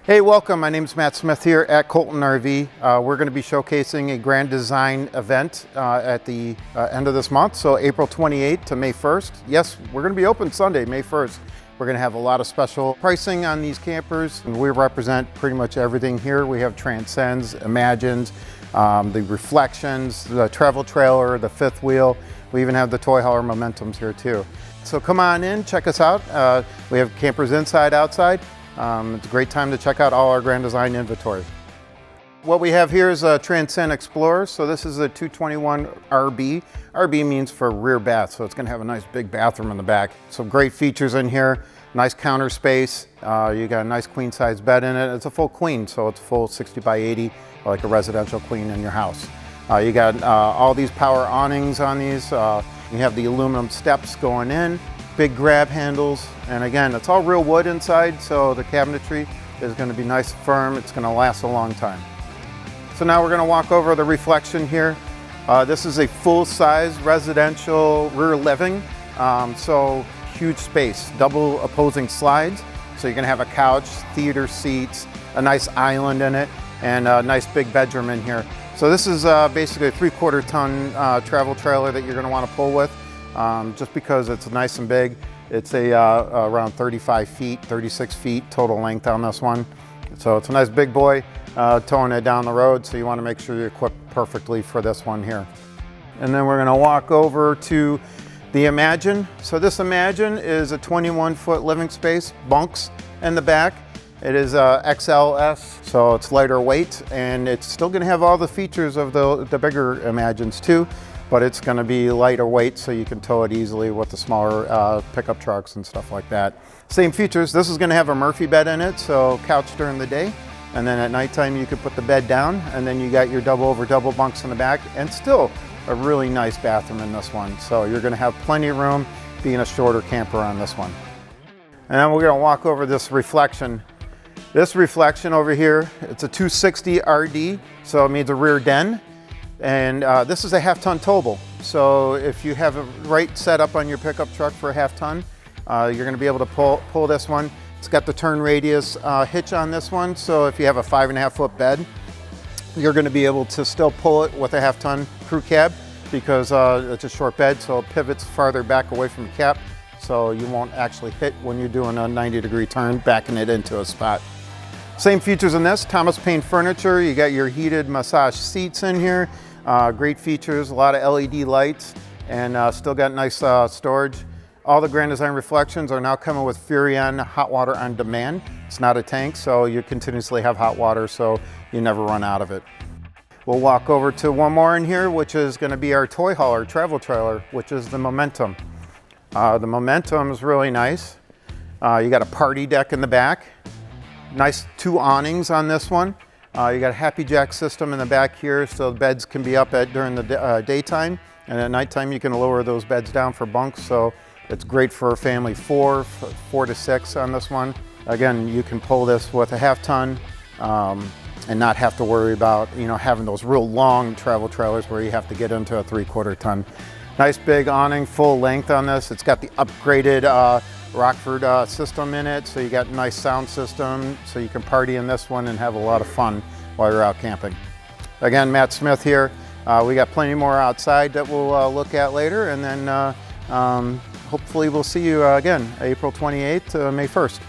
Hey, welcome. My name is Matt Smith here at Colton RV. We're going to be showcasing a Grand Design event at the end of this month, so April 28th to May 1st. Yes, we're going to be open Sunday, May 1st. We're going to have a lot of special pricing on these campers, and we represent pretty much everything here. We have Transcends, Imagines, the Reflections, the travel trailer, the fifth wheel. We even have the toy hauler Momentums here too. So come on in, check us out. We have campers inside, outside. It's a great time to check out all our Grand Design inventory. What we have here is a Transcend Explorer. So this is a 221 RB. RB means for rear bath, so it's going to have a nice big bathroom in the back. Some great features in here, nice counter space. You got a nice queen size bed in it. It's a full queen, so it's full 60 by 80, like a residential queen in your house. You got all these power awnings on these. You have the aluminum steps going in. Big grab handles, and again, it's all real wood inside, so the cabinetry is going to be nice, firm. It's going to last a long time. So now we're going to walk over the Reflection here. This is a full-size residential rear living, so huge space, double opposing slides. So you're going to have a couch, theater seats, a nice island in it, and a nice big bedroom in here. So this is basically a 3/4 ton travel trailer that you're going to want to pull with. Just because it's nice and big. It's around 35 feet, 36 feet total length on this one. So it's a nice big boy, towing it down the road, so you want to make sure you're equipped perfectly for this one here. And then we're going to walk over to the Imagine. So this Imagine is a 21-foot living space, bunks in the back. It is XLS, so it's lighter weight, and it's still going to have all the features of the bigger Imagines too. But it's going to be lighter weight, so you can tow it easily with the smaller pickup trucks and stuff like that. Same features. This is going to have a Murphy bed in it, so couch during the day, and then at nighttime you could put the bed down, and then you got your double over double bunks in the back, and still a really nice bathroom in this one. So you're going to have plenty of room, being a shorter camper on this one. And then we're going to walk over this Reflection. This Reflection over here, it's a 260 RD, so it means a rear den. And this is a half-ton towable. So if you have a right setup on your pickup truck for a half-ton, you're going to be able to pull this one. It's got the turn radius hitch on this one, so if you have a 5.5-foot bed, you're going to be able to still pull it with a half-ton crew cab because it's a short bed, so it pivots farther back away from the cap, so you won't actually hit when you're doing a 90-degree turn, backing it into a spot. Same features in this, Thomas Paine furniture. You got your heated massage seats in here. Great features, a lot of LED lights, and still got nice storage. All the Grand Design Reflections are now coming with Furrion hot water on demand. It's not a tank, so you continuously have hot water, so you never run out of it. We'll walk over to one more in here, which is going to be our toy hauler travel trailer, which is the Momentum. The Momentum is really nice. You got a party deck in the back. Nice 2 awnings on this one. You got a Happy Jack system in the back here, so the beds can be up during the daytime, and at nighttime you can lower those beds down for bunks, so it's great for a family 4 to 6 on this one. Again, you can pull this with a half-ton and not have to worry about having those real long travel trailers where you have to get into a 3/4 ton. Nice big awning, full length on this. It's got the upgraded Rockford system in it, so you got a nice sound system, so you can party in this one and have a lot of fun while you're out camping. Again, Matt Smith here. We got plenty more outside that we'll look at later, and then hopefully we'll see you again April 28th to May 1st.